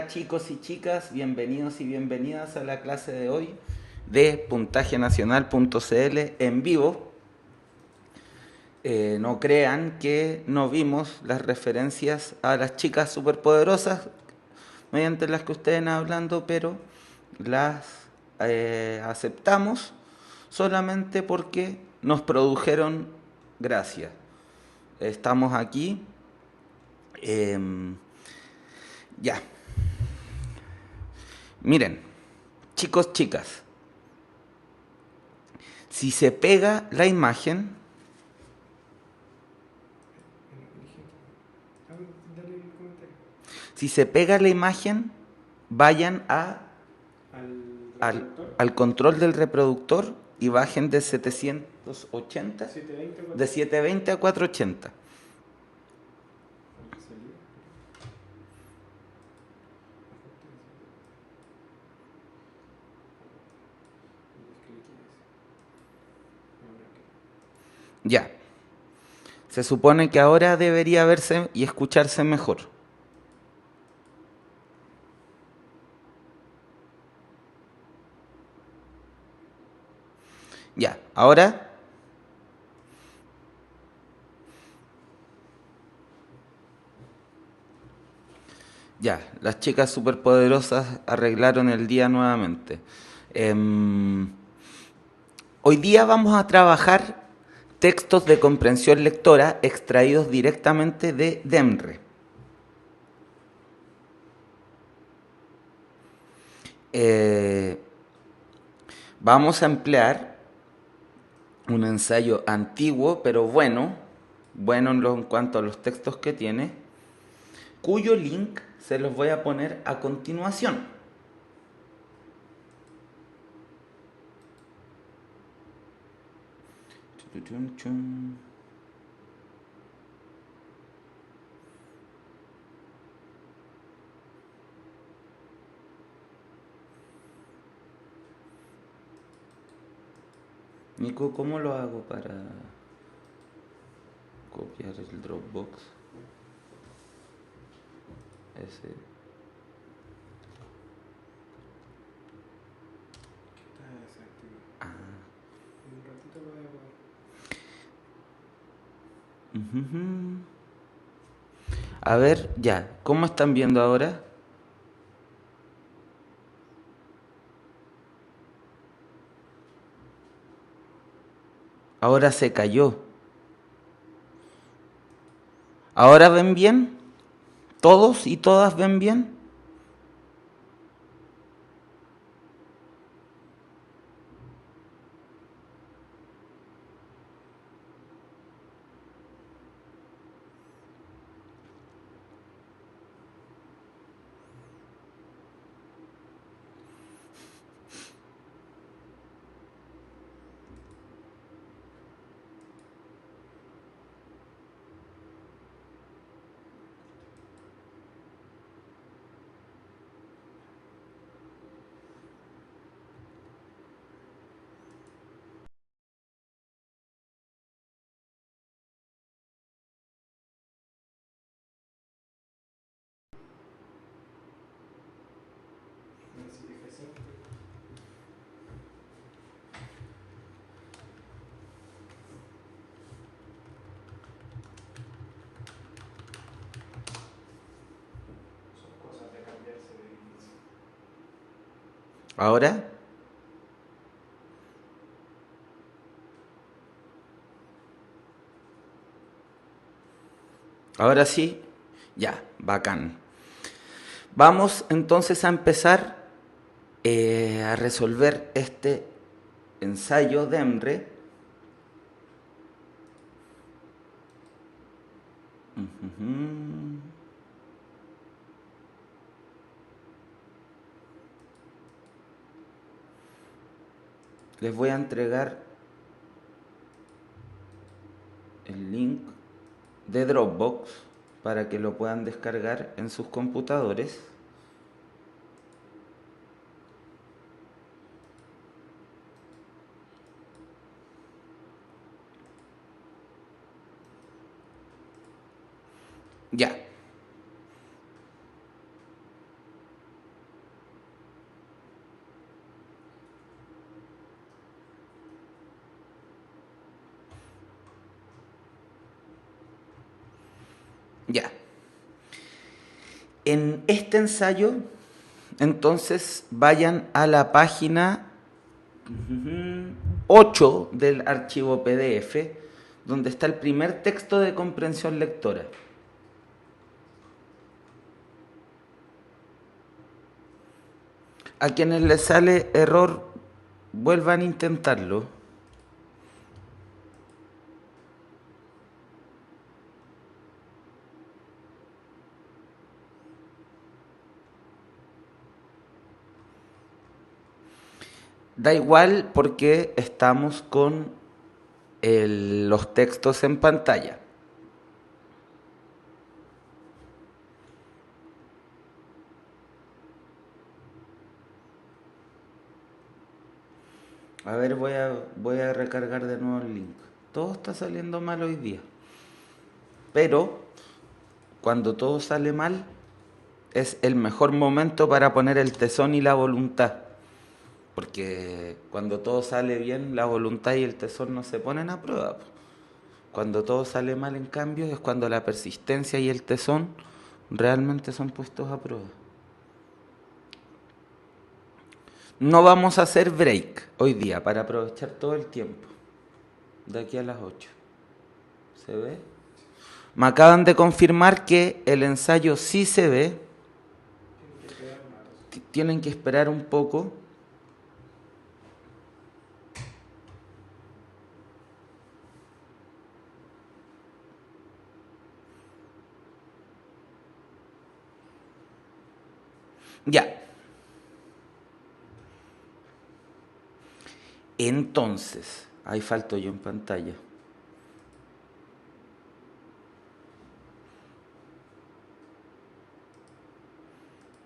chicos y chicas, bienvenidos y bienvenidas a la clase de hoy de puntajenacional.cl en vivo. No crean que no vimos las referencias a las chicas superpoderosas mediante las que ustedes están hablando, pero las aceptamos solamente porque nos produjeron gracia. Estamos aquí. Ya, miren, chicos, chicas, si se pega la imagen, si se pega la imagen, vayan al, al control del reproductor y bajen de 780, de 720 a 480. Ya, se supone que ahora debería verse y escucharse mejor. Ya, ahora ya, las chicas superpoderosas arreglaron el día nuevamente. Em, Hoy día vamos a trabajar textos de comprensión lectora extraídos directamente de DEMRE. Eh, Vamos a emplear un ensayo antiguo, pero bueno en cuanto a los textos que tiene, cuyo link se los voy a poner a continuación. Nico, ¿cómo lo hago para copiar el Dropbox? Ese. Ujú. A ver, ya, ¿cómo están viendo ahora? Ahora se cayó. ¿Ahora ven bien? ¿Todos y todas ven bien? ¿Ahora? ¿Ahora sí? Ya, bacán. Vamos entonces a empezar a resolver este ensayo de Emre. Les voy a entregar el link de Dropbox para que lo puedan descargar en sus computadores. Ya. Ya. En este ensayo, entonces, vayan a la página 8 del archivo PDF, donde está el primer texto de comprensión lectora. A quienes les sale error, vuelvan a intentarlo. Da igual porque estamos con los textos en pantalla. A ver, voy a recargar de nuevo el link. Todo está saliendo mal hoy día. Pero cuando todo sale mal, es el mejor momento para poner el tesón y la voluntad. Porque cuando todo sale bien, la voluntad y el tesón no se ponen a prueba. Cuando todo sale mal, en cambio, es cuando la persistencia y el tesón realmente son puestos a prueba. No vamos a hacer break hoy día para aprovechar todo el tiempo. De aquí a las 8. ¿Se ve? Me acaban de confirmar que el ensayo sí se ve. Tienen que esperar un poco. Ya. Entonces, ahí falto yo en pantalla.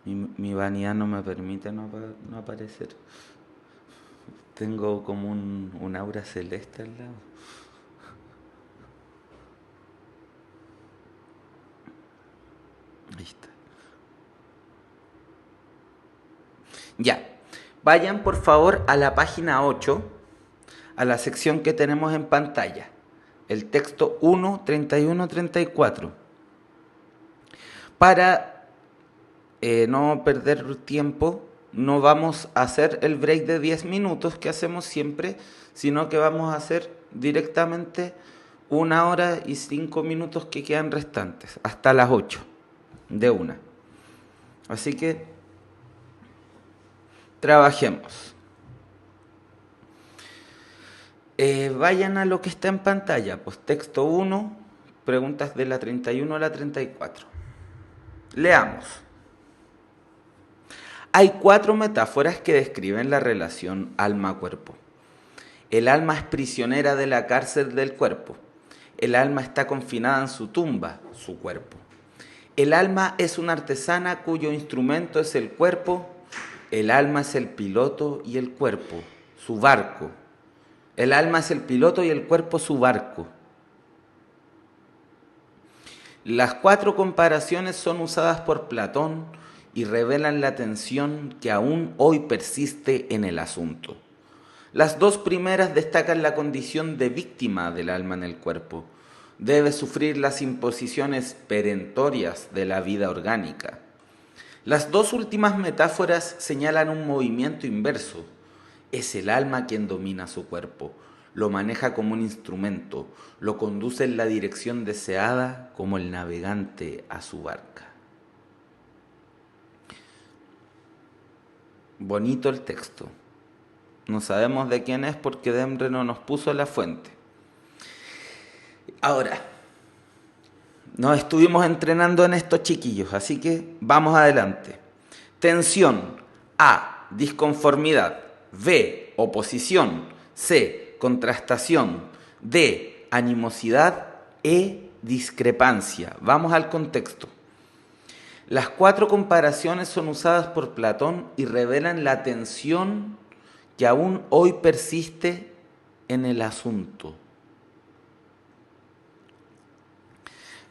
Mi vanidad no me permite no aparecer. Tengo como un aura celeste al lado. Ahí está. Ya. Vayan por favor a la página 8, a la sección que tenemos en pantalla. El texto 1, 31, 34. Para no perder tiempo, no vamos a hacer el break de 10 minutos que hacemos siempre, sino que vamos a hacer directamente 1 hora y 5 minutos que quedan restantes, hasta las 8 de una. Así que trabajemos. Vayan a lo que está en pantalla, pues texto 1, preguntas de la 31 a la 34. Leamos. Hay 4 metáforas que describen la relación alma-cuerpo. El alma es prisionera de la cárcel del cuerpo. El alma está confinada en su tumba, su cuerpo. El alma es una artesana cuyo instrumento es el cuerpo. El alma es el piloto y el cuerpo, su barco. El alma es el piloto y el cuerpo su barco. Las 4 comparaciones son usadas por Platón y revelan la tensión que aún hoy persiste en el asunto. Las 2 primeras destacan la condición de víctima del alma en el cuerpo. Debe sufrir las imposiciones perentorias de la vida orgánica. Las 2 últimas metáforas señalan un movimiento inverso. Es el alma quien domina su cuerpo, lo maneja como un instrumento, lo conduce en la dirección deseada como el navegante a su barca. Bonito el texto. No sabemos de quién es porque Demre no nos puso la fuente. Ahora, nos estuvimos entrenando en estos chiquillos, así que vamos adelante. Tensión. A. Disconformidad. B. Oposición. C. Contrastación. D. Animosidad. E. Discrepancia. Vamos al contexto. Las 4 comparaciones son usadas por Platón y revelan la tensión que aún hoy persiste en el asunto.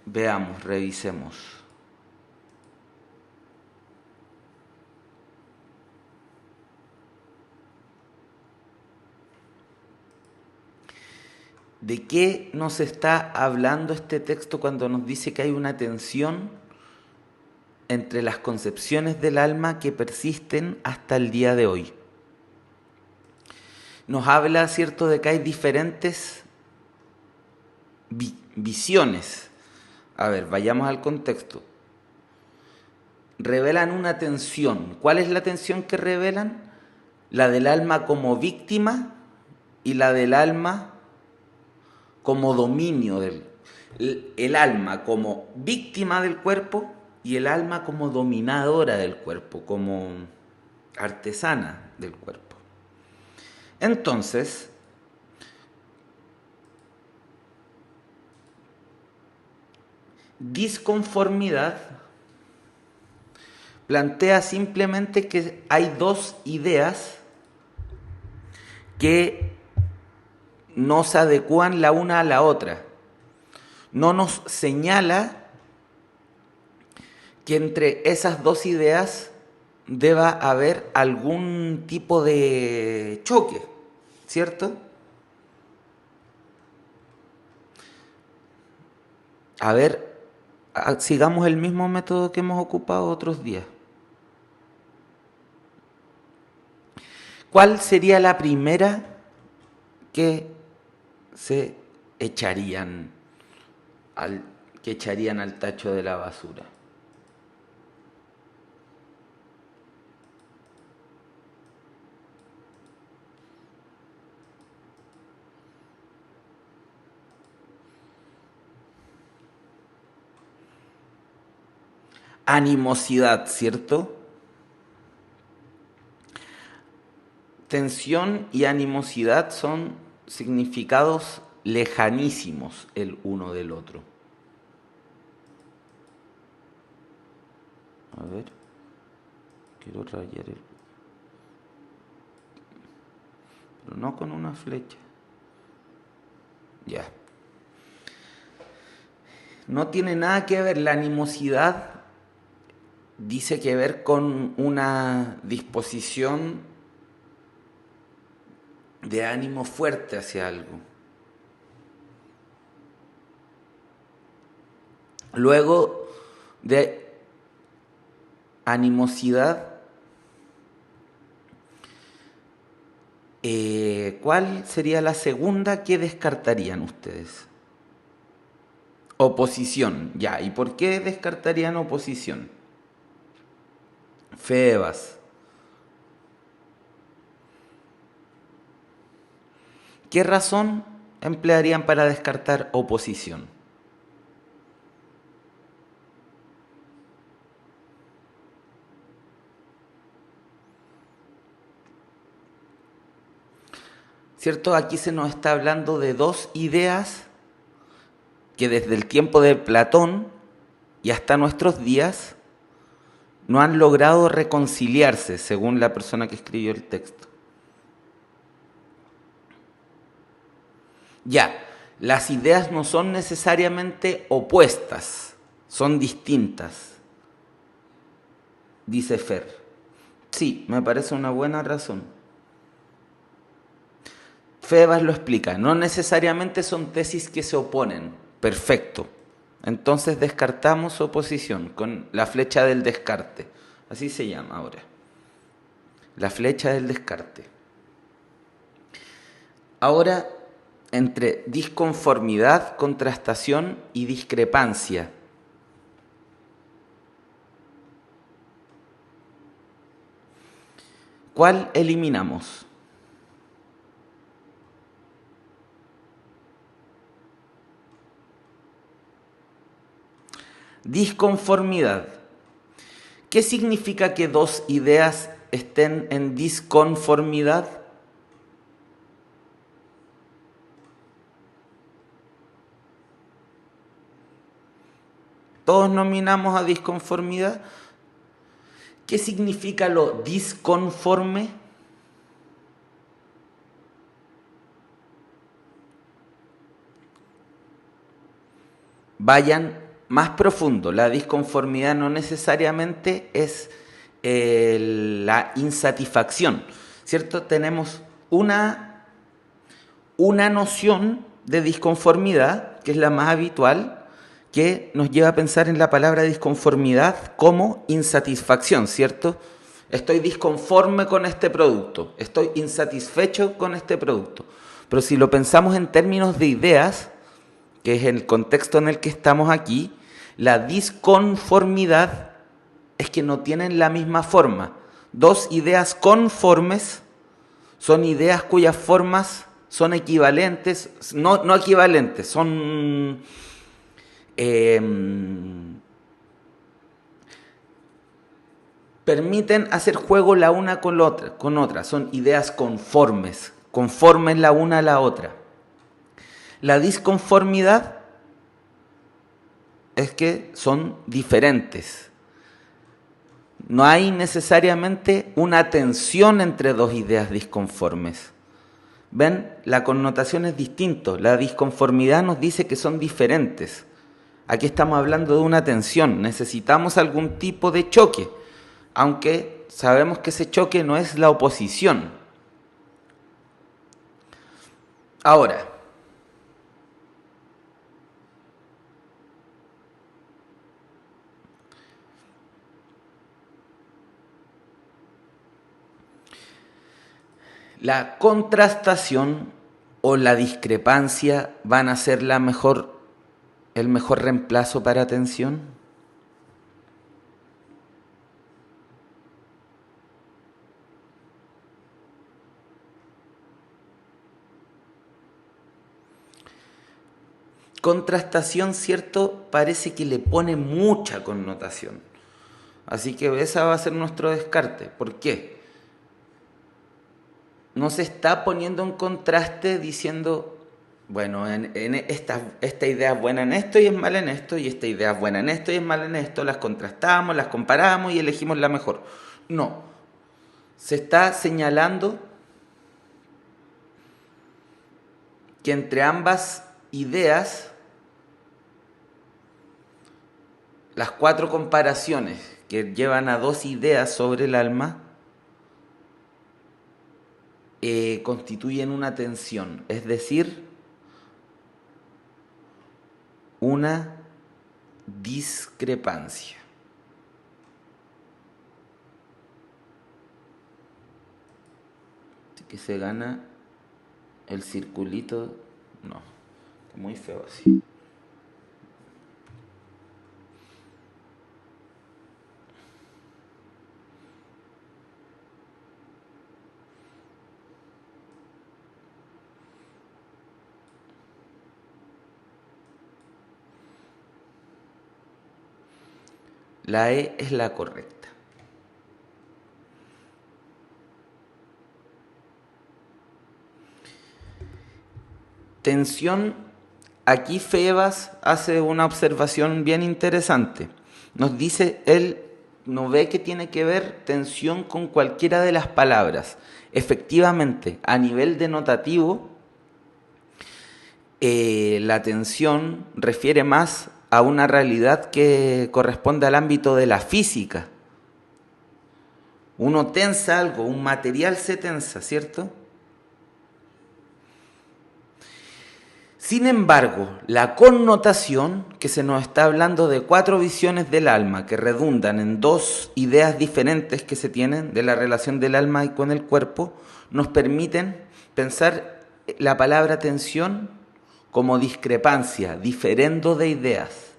Veamos, revisemos. ¿De qué nos está hablando este texto cuando nos dice que hay una tensión entre las concepciones del alma que persisten hasta el día de hoy? Nos habla, ¿cierto?, de que hay diferentes visiones. A ver, vayamos al contexto. Revelan una tensión. ¿Cuál es la tensión que revelan? La del alma como víctima y la del alma como dominio el alma como víctima del cuerpo y el alma como dominadora del cuerpo, como artesana del cuerpo. Entonces, disconformidad plantea simplemente que hay dos ideas que no se adecúan la una a la otra. No nos señala que entre esas dos ideas deba haber algún tipo de choque, ¿cierto? A ver, sigamos el mismo método que hemos ocupado otros días. ¿Cuál sería la primera que se echarían al tacho de la basura? Animosidad, ¿cierto? Tensión y animosidad son significados lejanísimos el uno del otro. A ver, quiero rayar pero no con una flecha. Ya. No tiene nada que ver la animosidad, dice que ver con una disposición de ánimo fuerte hacia algo. Luego de animosidad, ¿cuál sería la segunda que descartarían ustedes? Oposición, ya. ¿Y por qué descartarían oposición? Febas. ¿Qué razón emplearían para descartar oposición? ¿Cierto? Aquí se nos está hablando de dos ideas que desde el tiempo de Platón y hasta nuestros días no han logrado reconciliarse, según la persona que escribió el texto. Ya, las ideas no son necesariamente opuestas, son distintas, dice Fer. Sí, me parece una buena razón. Febas lo explica, no necesariamente son tesis que se oponen. Perfecto. Entonces descartamos oposición con la flecha del descarte. Así se llama ahora. La flecha del descarte. Ahora, entre disconformidad, contrastación y discrepancia. ¿Cuál eliminamos? Disconformidad. ¿Qué significa que dos ideas estén en disconformidad? Todos nominamos a disconformidad. ¿Qué significa lo disconforme? Vayan más profundo. La disconformidad no necesariamente es la insatisfacción, ¿cierto? Tenemos una noción de disconformidad, que es la más habitual, que nos lleva a pensar en la palabra disconformidad como insatisfacción, ¿cierto? Estoy disconforme con este producto, estoy insatisfecho con este producto. Pero si lo pensamos en términos de ideas, que es el contexto en el que estamos aquí, la disconformidad es que no tienen la misma forma. Dos ideas conformes son ideas cuyas formas son equivalentes, no equivalentes, son permiten hacer juego la una con otra, son ideas conformes, conformes la una a la otra. La disconformidad es que son diferentes. No hay necesariamente una tensión entre dos ideas disconformes. ¿Ven? La connotación es distinta. La disconformidad nos dice que son diferentes. Aquí estamos hablando de una tensión. Necesitamos algún tipo de choque, aunque sabemos que ese choque no es la oposición. Ahora, la contrastación o la discrepancia van a ser el mejor reemplazo para tensión. Contrastación, cierto, parece que le pone mucha connotación. Así que esa va a ser nuestro descarte. ¿Por qué? No se está poniendo en contraste diciendo, bueno, esta idea es buena en esto y es mala en esto, y esta idea es buena en esto y es mala en esto, las contrastamos, las comparamos y elegimos la mejor. No, se está señalando que entre ambas ideas, las cuatro comparaciones que llevan a dos ideas sobre el alma, constituyen una tensión, es decir, una discrepancia. Así que se gana el circulito, no, está muy feo así. La E es la correcta. Tensión, aquí Febas hace una observación bien interesante. Nos dice, él no ve que tiene que ver tensión con cualquiera de las palabras. Efectivamente, a nivel denotativo, la tensión refiere más a una realidad que corresponde al ámbito de la física. Uno tensa algo, un material se tensa, ¿cierto? Sin embargo, la connotación, que se nos está hablando de cuatro visiones del alma que redundan en dos ideas diferentes que se tienen de la relación del alma y con el cuerpo, nos permiten pensar la palabra tensión como discrepancia, diferendo de ideas.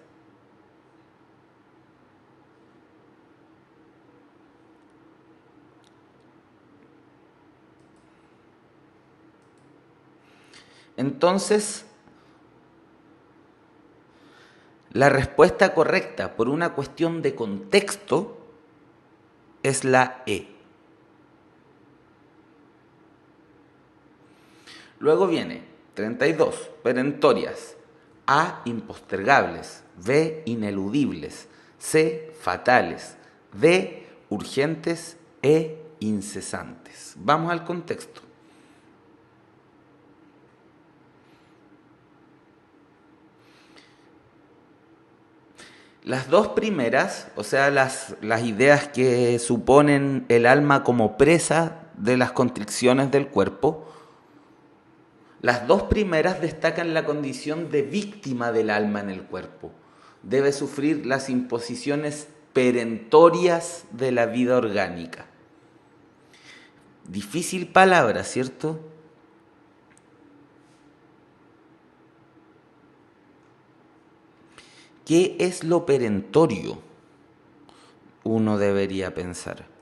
Entonces, la respuesta correcta por una cuestión de contexto es la E. Luego viene 32, perentorias, A, impostergables, B, ineludibles, C, fatales, D, urgentes, E, incesantes. Vamos al contexto. Las dos primeras, o sea, las ideas que suponen el alma como presa de las constricciones del cuerpo, Las dos primeras destacan la condición de víctima del alma en el cuerpo. Debe sufrir las imposiciones perentorias de la vida orgánica. Difícil palabra, ¿cierto? ¿Qué es lo perentorio? Uno debería pensar.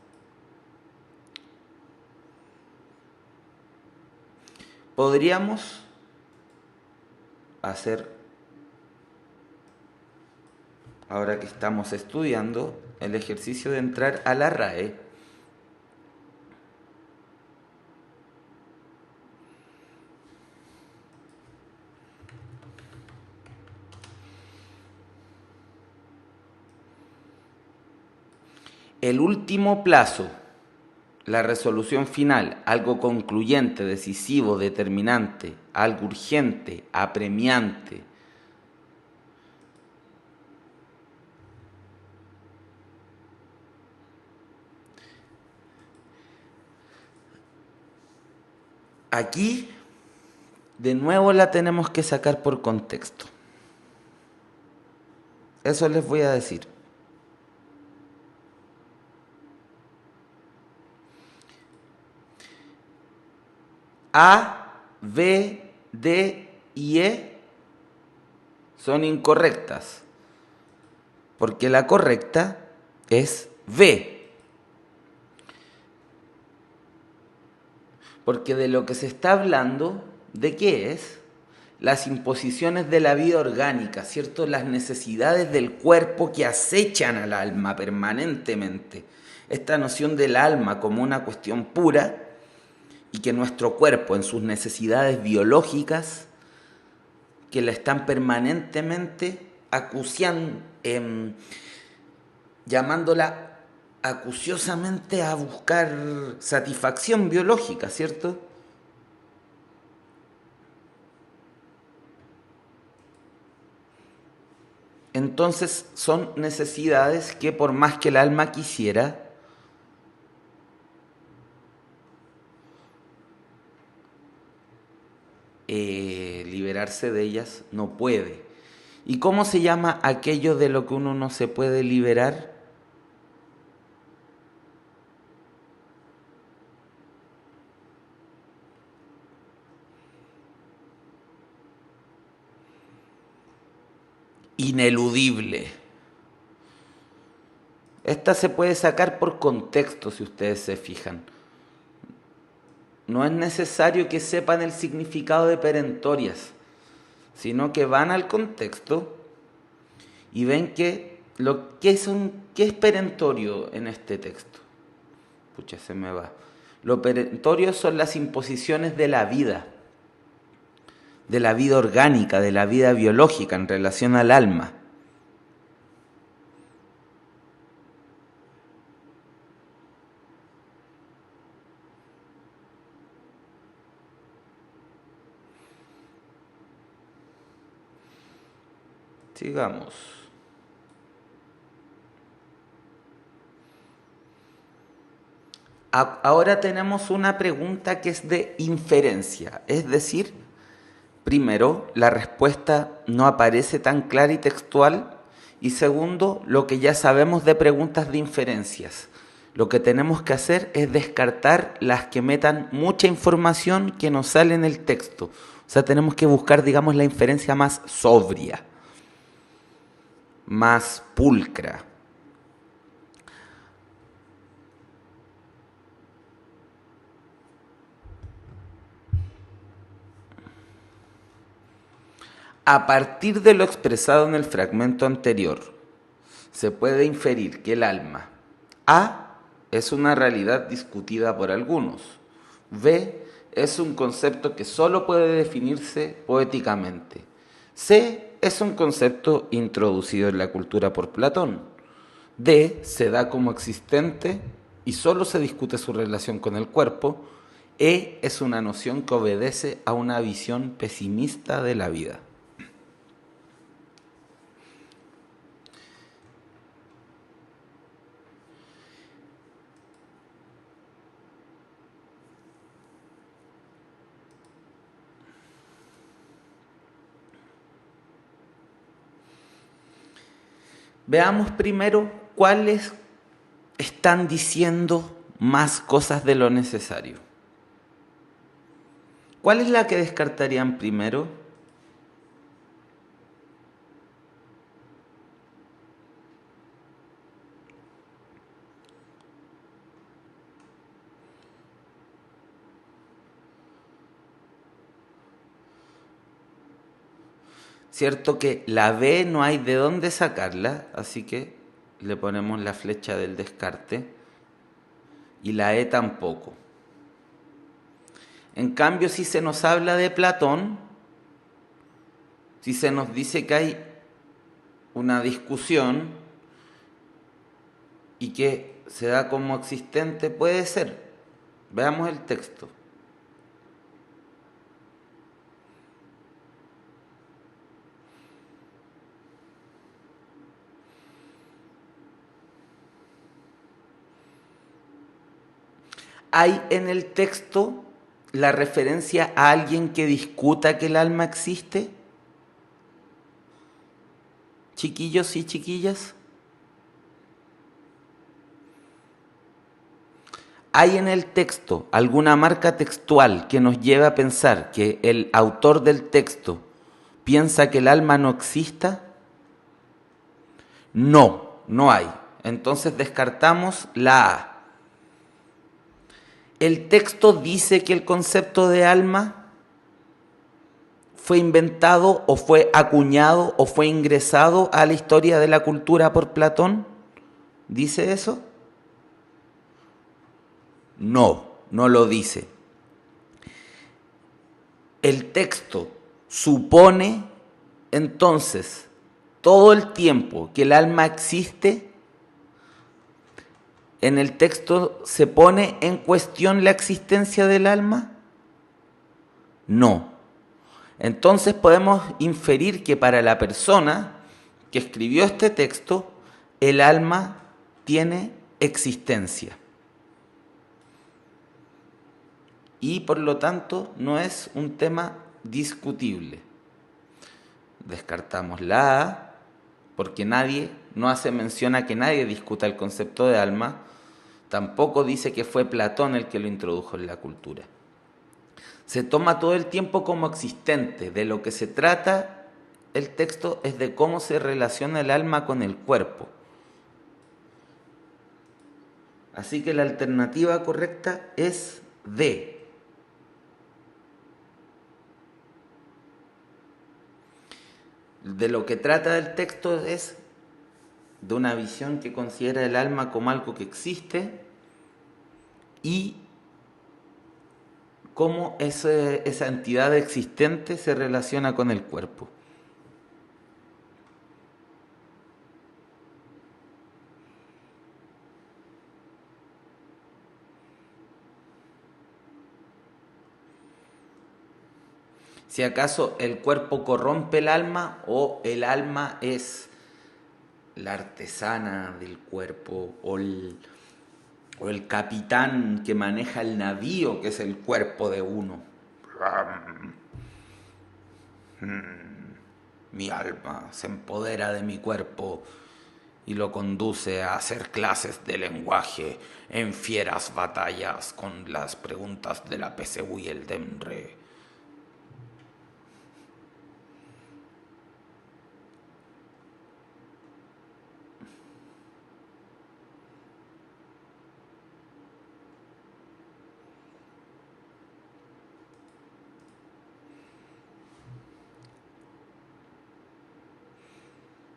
Podríamos hacer, ahora que estamos estudiando, el ejercicio de entrar a la RAE. El último plazo, la resolución final, algo concluyente, decisivo, determinante, algo urgente, apremiante. Aquí, de nuevo la tenemos que sacar por contexto. Eso les voy a decir. A, B, D y E son incorrectas, porque la correcta es B. Porque de lo que se está hablando, ¿de qué es? Las imposiciones de la vida orgánica, ¿cierto? Las necesidades del cuerpo que acechan al alma permanentemente. Esta noción del alma como una cuestión pura y que nuestro cuerpo en sus necesidades biológicas que la están permanentemente acuciando, llamándola acuciosamente a buscar satisfacción biológica, ¿cierto? Entonces son necesidades que por más que el alma quisiera, liberarse de ellas no puede. ¿Y cómo se llama aquello de lo que uno no se puede liberar? Ineludible. Esta se puede sacar por contexto si ustedes se fijan. No es necesario que sepan el significado de perentorias, sino que van al contexto y ven que ¿qué es perentorio en este texto? Pucha, se me va. Lo perentorio son las imposiciones de la vida orgánica, de la vida biológica en relación al alma. Sigamos. Ahora tenemos una pregunta que es de inferencia, es decir, primero, la respuesta no aparece tan clara y textual, y segundo, lo que ya sabemos de preguntas de inferencias. Lo que tenemos que hacer es descartar las que metan mucha información que nos sale en el texto. O sea, tenemos que buscar, digamos, la inferencia más sobria, más pulcra. A partir de lo expresado en el fragmento anterior, se puede inferir que el alma A es una realidad discutida por algunos, B es un concepto que solo puede definirse poéticamente, C es un concepto introducido en la cultura por Platón, D se da como existente y solo se discute su relación con el cuerpo, E es una noción que obedece a una visión pesimista de la vida. Veamos primero cuáles están diciendo más cosas de lo necesario. ¿Cuál es la que descartarían primero? Cierto que la B no hay de dónde sacarla, así que le ponemos la flecha del descarte. Y la E tampoco. En cambio, si se nos habla de Platón, si se nos dice que hay una discusión y que se da como existente, puede ser. Veamos el texto. ¿Hay en el texto la referencia a alguien que discuta que el alma existe? Chiquillos y chiquillas. ¿Hay en el texto alguna marca textual que nos lleve a pensar que el autor del texto piensa que el alma no exista? No, no hay. Entonces descartamos la A. ¿El texto dice que el concepto de alma fue inventado o fue acuñado o fue ingresado a la historia de la cultura por Platón? ¿Dice eso? No, no lo dice. El texto supone entonces todo el tiempo que el alma existe. ¿En el texto se pone en cuestión la existencia del alma? No. Entonces podemos inferir que para la persona que escribió este texto, el alma tiene existencia. Y por lo tanto no es un tema discutible. Descartamos la A, porque nadie, no hace mención a que nadie discuta el concepto de alma. Tampoco dice que fue Platón el que lo introdujo en la cultura. Se toma todo el tiempo como existente. De lo que se trata el texto es de cómo se relaciona el alma con el cuerpo. Así que la alternativa correcta es D. De lo que trata el texto es de una visión que considera el alma como algo que existe y cómo esa entidad existente se relaciona con el cuerpo. Si acaso el cuerpo corrompe el alma o el alma es la artesana del cuerpo o el capitán que maneja el navío que es el cuerpo de uno. Mi alma se empodera de mi cuerpo y lo conduce a hacer clases de lenguaje en fieras batallas con las preguntas de la PSU y el DEMRE.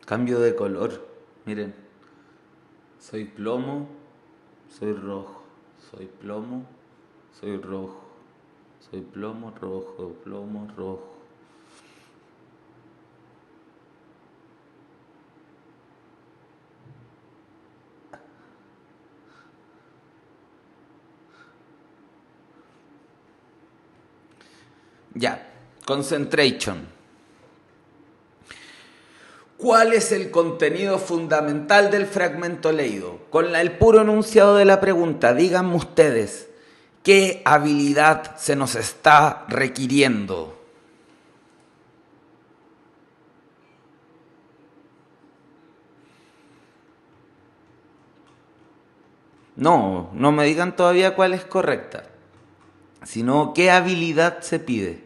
Cambio de color, miren, soy plomo, soy rojo, soy plomo, soy rojo, soy plomo, rojo, plomo, rojo. Ya, concentration. ¿Cuál es el contenido fundamental del fragmento leído? Con el puro enunciado de la pregunta, díganme ustedes, ¿qué habilidad se nos está requiriendo? No, no me digan todavía cuál es correcta, sino qué habilidad se pide.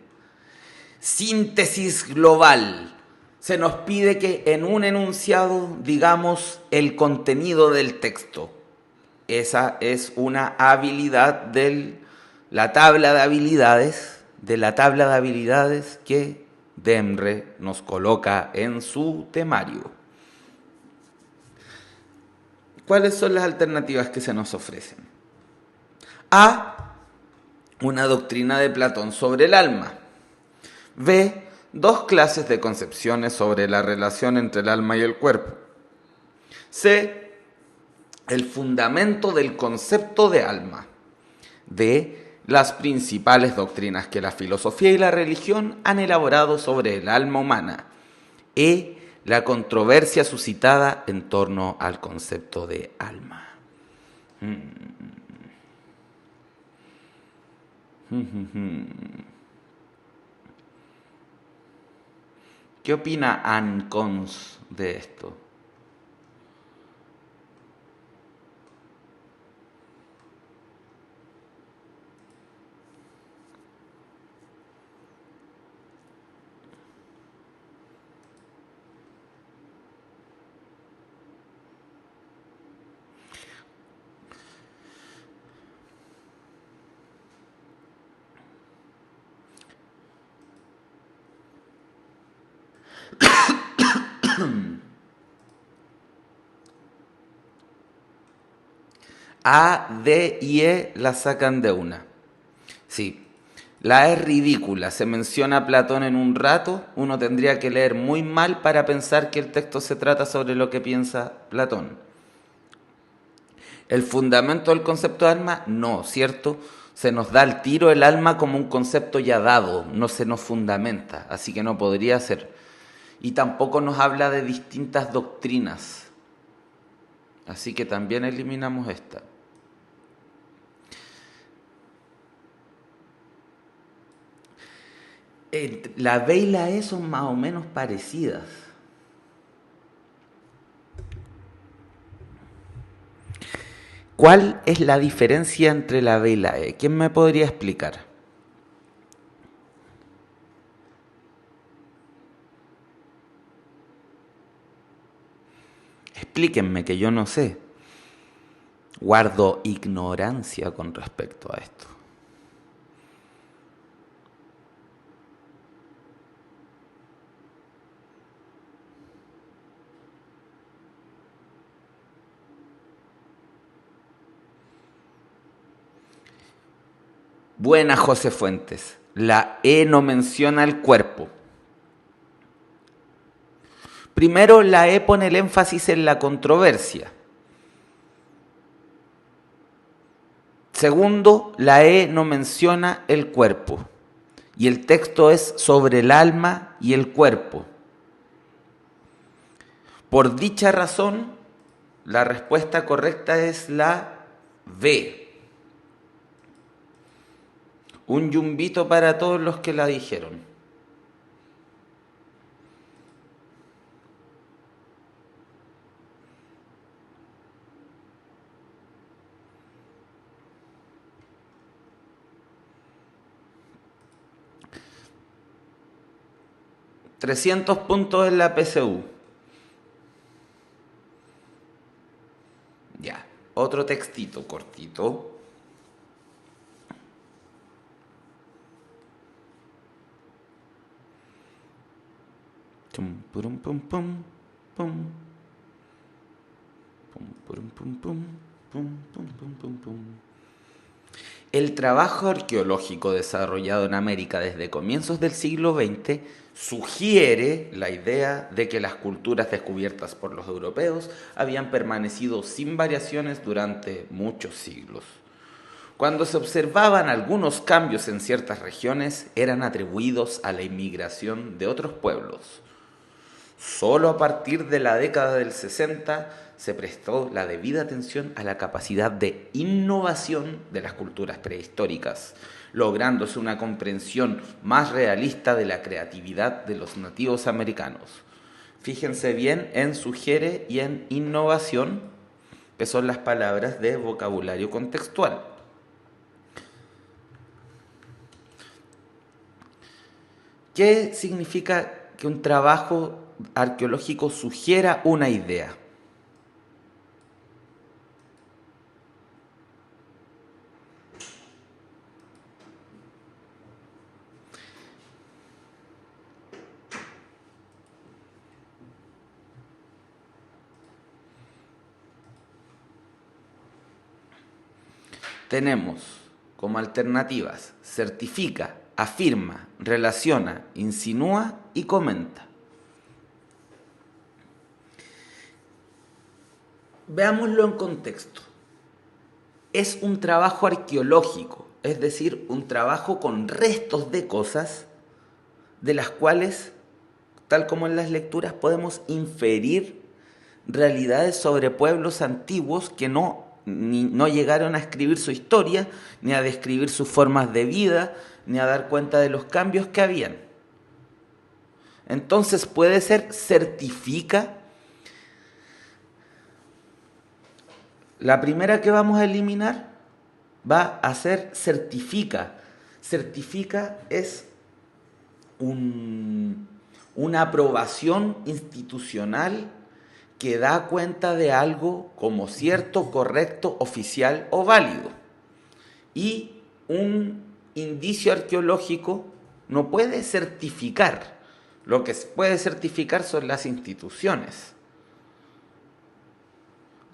Síntesis global. Se nos pide que en un enunciado digamos el contenido del texto. Esa es una habilidad de la tabla de habilidades, que Demre nos coloca en su temario. ¿Cuáles son las alternativas que se nos ofrecen? A. Una doctrina de Platón sobre el alma. B. Dos clases de concepciones sobre la relación entre el alma y el cuerpo. C. El fundamento del concepto de alma. D. Las principales doctrinas que la filosofía y la religión han elaborado sobre el alma humana. E. La controversia suscitada en torno al concepto de alma. ¿Qué opina Ann Cons de esto? A, D y E la sacan de una. Sí, la es ridícula. Se menciona a Platón en un rato. Uno tendría que leer muy mal para pensar que el texto se trata sobre lo que piensa Platón. El fundamento del concepto de alma, no, ¿cierto? Se nos da al tiro el alma como un concepto ya dado, no se nos fundamenta, así que no podría ser. Y tampoco nos habla de distintas doctrinas, así que también eliminamos esta. La B y la E son más o menos parecidas. ¿Cuál es la diferencia entre la B y la E? ¿Quién me podría explicar? Explíquenme, que yo no sé. Guardo ignorancia con respecto a esto. Buena, José Fuentes. La E no menciona el cuerpo. Primero, la E pone el énfasis en la controversia. Segundo, la E no menciona el cuerpo. Y el texto es sobre el alma y el cuerpo. Por dicha razón, la respuesta correcta es la B. Un yumbito para todos los que la dijeron. $300 en la PSU. Ya, otro textito cortito. El trabajo arqueológico desarrollado en América desde comienzos del siglo XX sugiere la idea de que las culturas descubiertas por los europeos habían permanecido sin variaciones durante muchos siglos. Cuando se observaban algunos cambios en ciertas regiones, eran atribuidos a la inmigración de otros pueblos. Solo a partir de la década del 60 se prestó la debida atención a la capacidad de innovación de las culturas prehistóricas, lográndose una comprensión más realista de la creatividad de los nativos americanos. Fíjense bien en sugiere y en innovación, que son las palabras de vocabulario contextual. ¿Qué significa que un trabajo arqueológico sugiera una idea? Tenemos como alternativas: certifica, afirma, relaciona, insinúa y comenta. Veámoslo en contexto. Es un trabajo arqueológico, es decir, un trabajo con restos de cosas de las cuales, tal como en las lecturas, podemos inferir realidades sobre pueblos antiguos que no llegaron a escribir su historia, ni a describir sus formas de vida, ni a dar cuenta de los cambios que habían. Entonces puede ser certifica. La primera que vamos a eliminar va a ser certifica. Certifica es una aprobación institucional que da cuenta de algo como cierto, correcto, oficial o válido. Y un indicio arqueológico no puede certificar. Lo que puede certificar son las instituciones.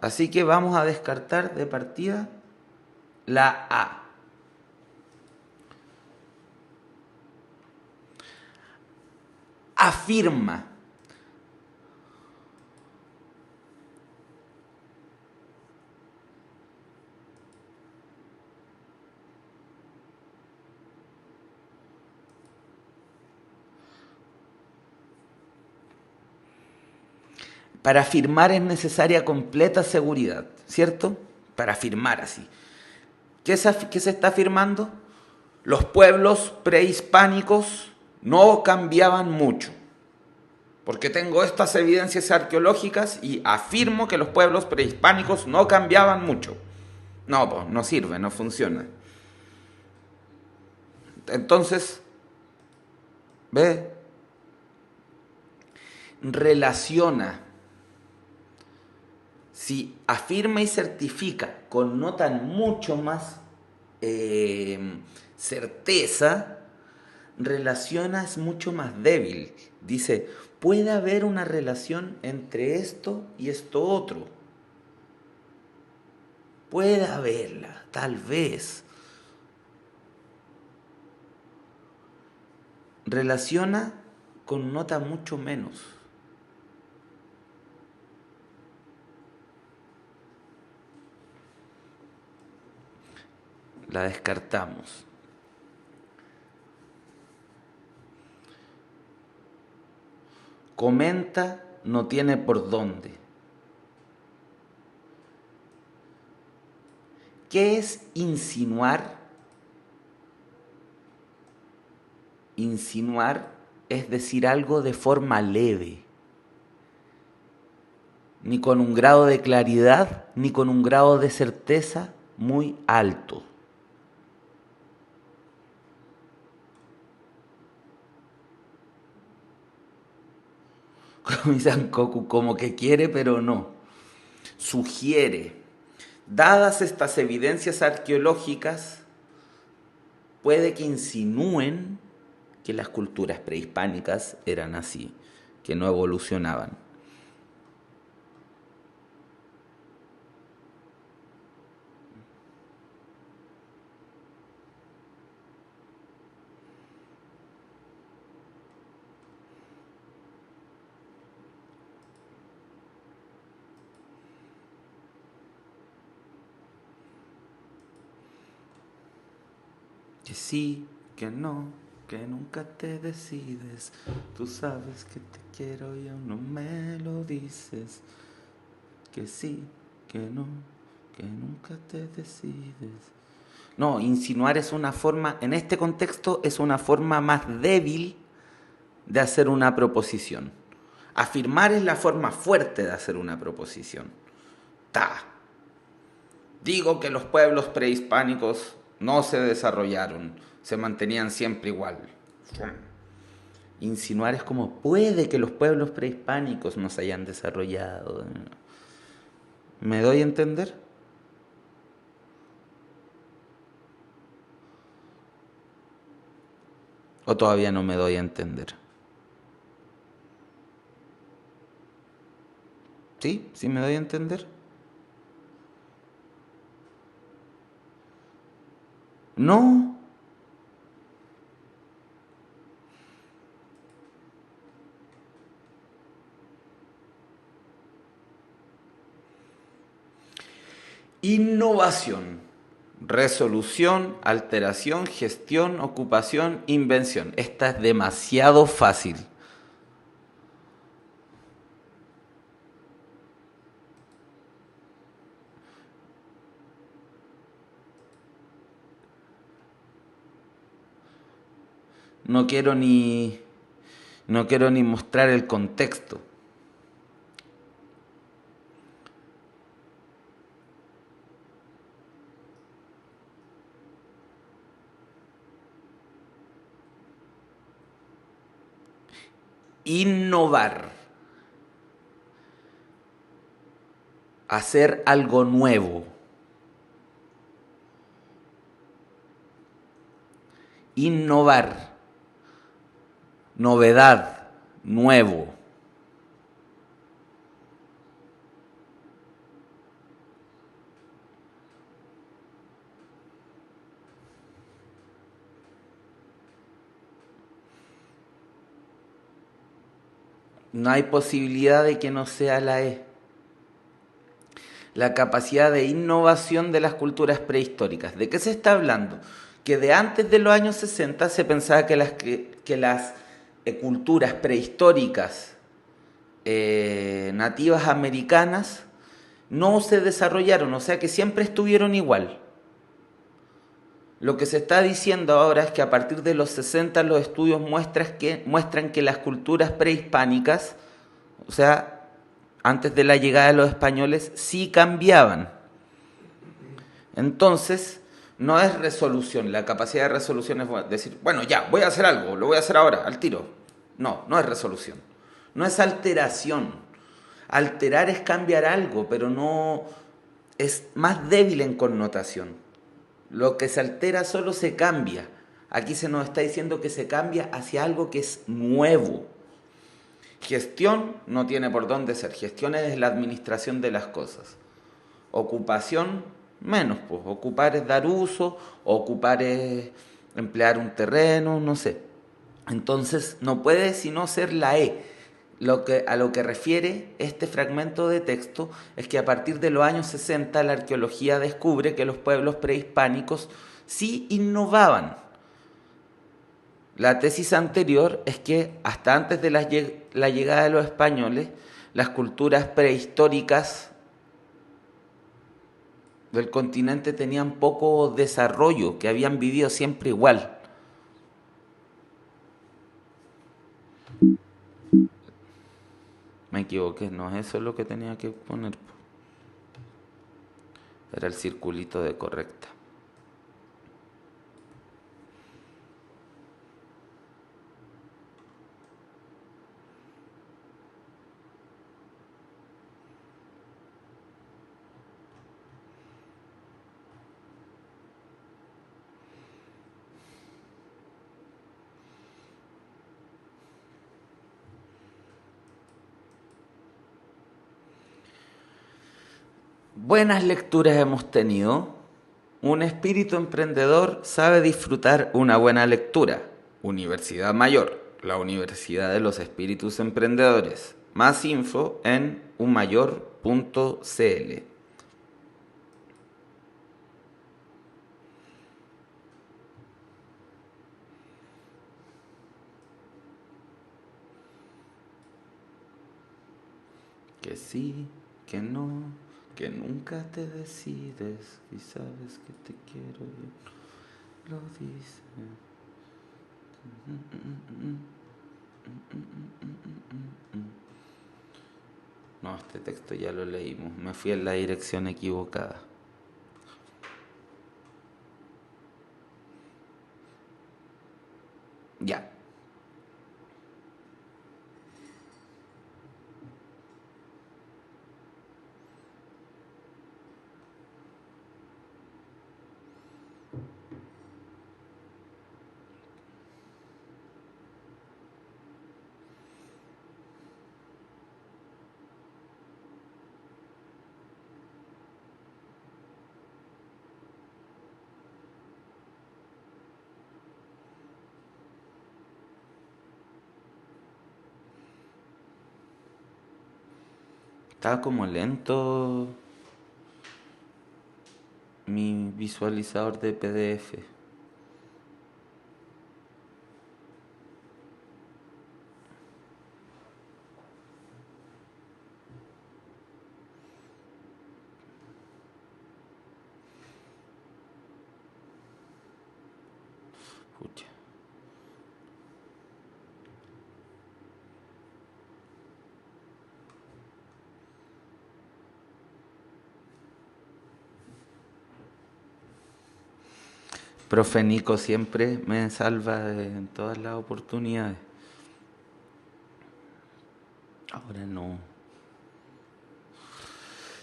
Así que vamos a descartar de partida la A. Afirma. Para afirmar es necesaria completa seguridad, ¿cierto? Para afirmar así. ¿Qué se está afirmando? Los pueblos prehispánicos no cambiaban mucho, porque tengo estas evidencias arqueológicas y afirmo que los pueblos prehispánicos no cambiaban mucho. No, pues no sirve, no funciona. Entonces, ve, relaciona. Si afirma y certifica connotan mucho más certeza, relaciona es mucho más débil. Dice, puede haber una relación entre esto y esto otro. Puede haberla, tal vez. Relaciona connota mucho menos. La descartamos. Comenta no tiene por dónde. ¿Qué es insinuar? Insinuar es decir algo de forma leve, ni con un grado de claridad, ni con un grado de certeza muy alto. Como Sankoku, como que quiere pero no. Sugiere. Dadas estas evidencias arqueológicas, puede que insinúen que las culturas prehispánicas eran así, que no evolucionaban. Que sí, que no, que nunca te decides. Tú sabes que te quiero y aún no me lo dices. Que sí, que no, que nunca te decides. No, insinuar es una forma, en este contexto es una forma más débil de hacer una proposición. Afirmar es la forma fuerte de hacer una proposición. Ta. Digo que los pueblos prehispánicos no se desarrollaron, se mantenían siempre igual. Insinuar es como, puede que los pueblos prehispánicos no se hayan desarrollado. ¿Me doy a entender? ¿O todavía no me doy a entender? ¿Sí? ¿Sí me doy a entender? No. Innovación. Resolución, alteración, gestión, ocupación, invención. Esta es demasiado fácil. No quiero ni, no quiero ni mostrar el contexto. Innovar. Hacer algo nuevo. Innovar. Novedad. Nuevo. No hay posibilidad de que no sea la E. La capacidad de innovación de las culturas prehistóricas. ¿De qué se está hablando? Que de antes de los años 60 se pensaba que las culturas prehistóricas nativas americanas no se desarrollaron, o sea que siempre estuvieron igual. Lo que se está diciendo ahora es que a partir de los 60 los estudios muestran que las culturas prehispánicas, o sea, antes de la llegada de los españoles, sí cambiaban. Entonces, no es resolución, la capacidad de resolución es decir, bueno, ya, voy a hacer algo, lo voy a hacer ahora, al tiro. No, no es resolución. No es alteración. Alterar es cambiar algo, pero no es más débil en connotación. Lo que se altera solo se cambia. Aquí se nos está diciendo que se cambia hacia algo que es nuevo. Gestión no tiene por dónde ser. Gestión es la administración de las cosas. Ocupación, menos, pues. Ocupar es dar uso, ocupar es emplear un terreno, no sé. Entonces no puede sino ser la E. A lo que refiere este fragmento de texto es que a partir de los años 60 la arqueología descubre que los pueblos prehispánicos sí innovaban. La tesis anterior es que hasta antes de la llegada de los españoles, las culturas prehistóricas del continente tenían poco desarrollo, que habían vivido siempre igual. Me equivoqué, no, eso es lo que tenía que poner. Era el circulito de correcta. Buenas lecturas hemos tenido. Un espíritu emprendedor sabe disfrutar una buena lectura. Universidad Mayor, la Universidad de los Espíritus Emprendedores. Más info en umayor.cl. Que sí, que no, que nunca te decides y sabes que te quiero y lo dices. No, este texto ya lo leímos. Me fui en la dirección equivocada. Está como lento mi visualizador de PDF. Pucha. Profe Nico siempre me salva en todas las oportunidades. Ahora no.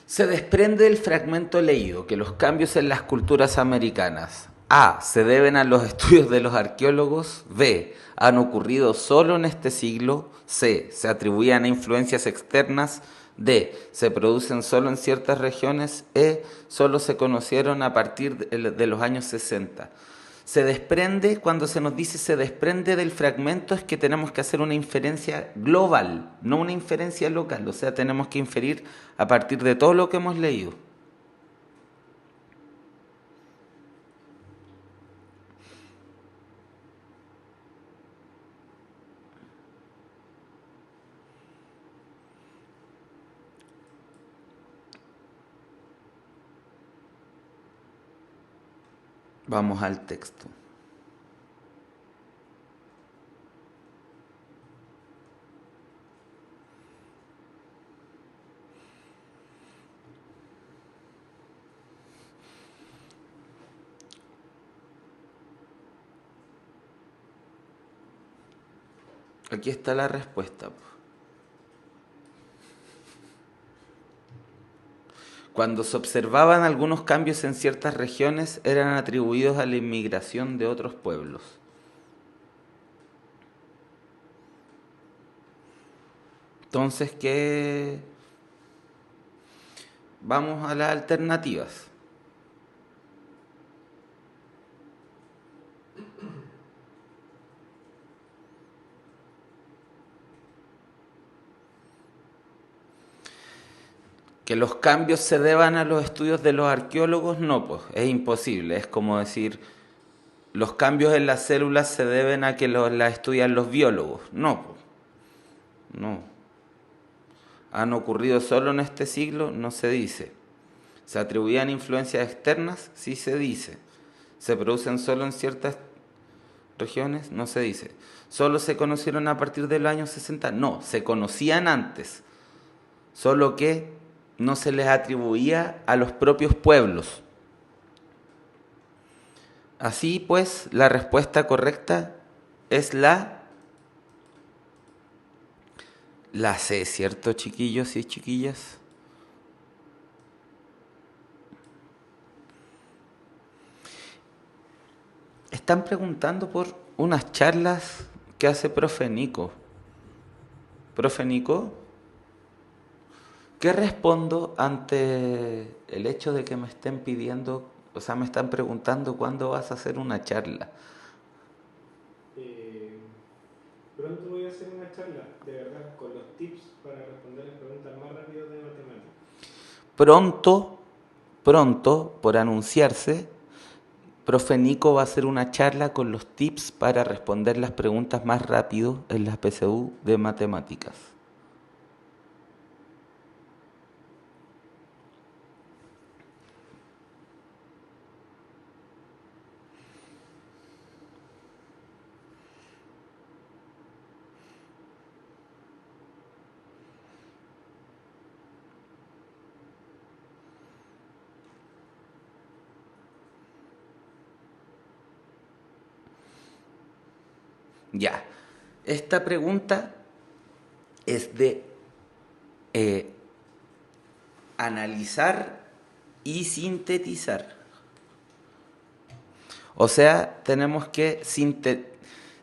Se desprende del fragmento leído que los cambios en las culturas americanas A. Se deben a los estudios de los arqueólogos. B. Han ocurrido solo en este siglo. C. Se atribuían a influencias externas. D. Se producen solo en ciertas regiones. E. Solo se conocieron a partir de los años 60. Se desprende, cuando se nos dice se desprende del fragmento, es que tenemos que hacer una inferencia global, no una inferencia local. O sea, tenemos que inferir a partir de todo lo que hemos leído. Vamos al texto. Aquí está la respuesta. Cuando se observaban algunos cambios en ciertas regiones, eran atribuidos a la inmigración de otros pueblos. Entonces, ¿qué? Vamos a las alternativas. Que los cambios se deban a los estudios de los arqueólogos, no, pues es imposible. Es como decir, los cambios en las células se deben a que las estudian los biólogos. No, pues, no. ¿Han ocurrido solo en este siglo? No se dice. ¿Se atribuían influencias externas? Sí se dice. ¿Se producen solo en ciertas regiones? No se dice. ¿Solo se conocieron a partir del año 60? No, se conocían antes. Solo que no se les atribuía a los propios pueblos. Así pues, la respuesta correcta es la C, ¿cierto, chiquillos y chiquillas? Están preguntando por unas charlas que hace profe Nico. Profe Nico, ¿qué respondo ante el hecho de que me estén pidiendo, o sea, me están preguntando cuándo vas a hacer una charla? Eh, Pronto voy a hacer una charla, de verdad, con los tips para responder las preguntas más rápido de matemáticas. Pronto, pronto, por anunciarse, profe Nico va a hacer una charla con los tips para responder las preguntas más rápido en las PSU de matemáticas. Ya, esta pregunta es de eh, analizar y sintetizar. O sea, tenemos que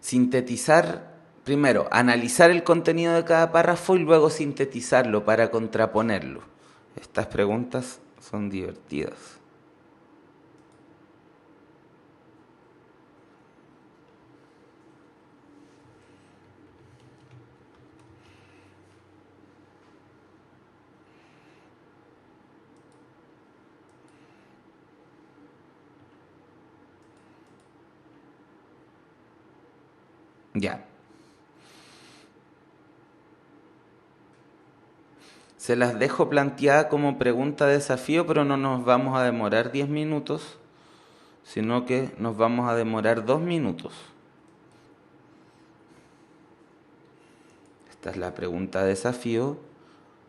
sintetizar, primero, analizar el contenido de cada párrafo y luego sintetizarlo para contraponerlo. Estas preguntas son divertidas. Ya. Se las dejo planteada como pregunta de desafío, pero no nos vamos a demorar 10 minutos, sino que nos vamos a demorar 2 minutos. Esta es la pregunta de desafío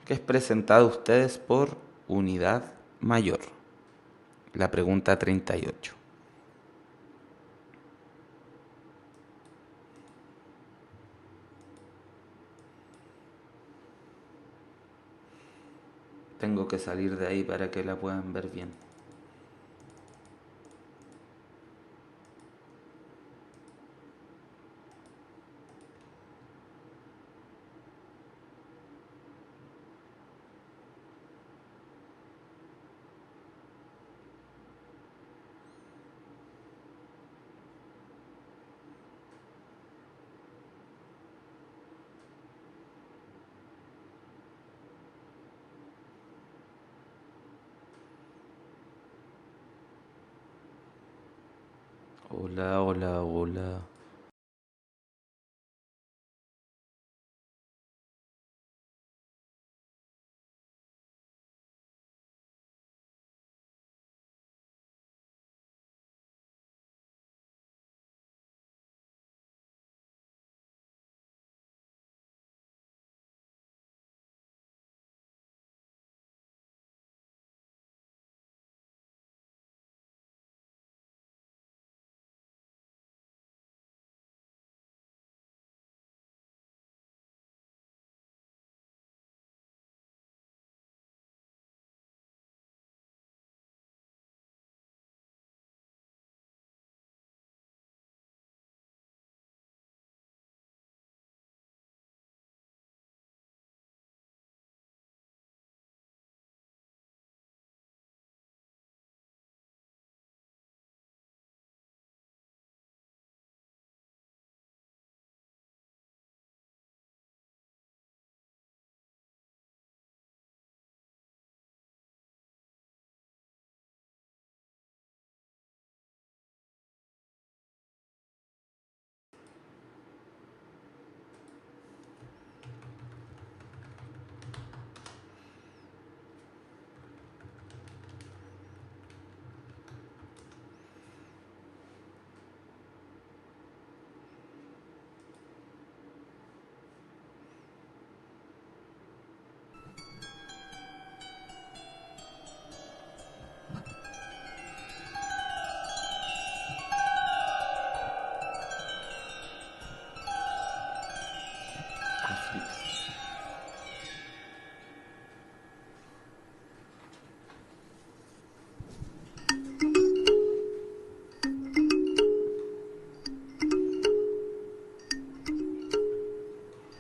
que es presentada a ustedes por Unidad Mayor. La pregunta 38. Tengo que salir de ahí para que la puedan ver bien. Hola, hola, hola.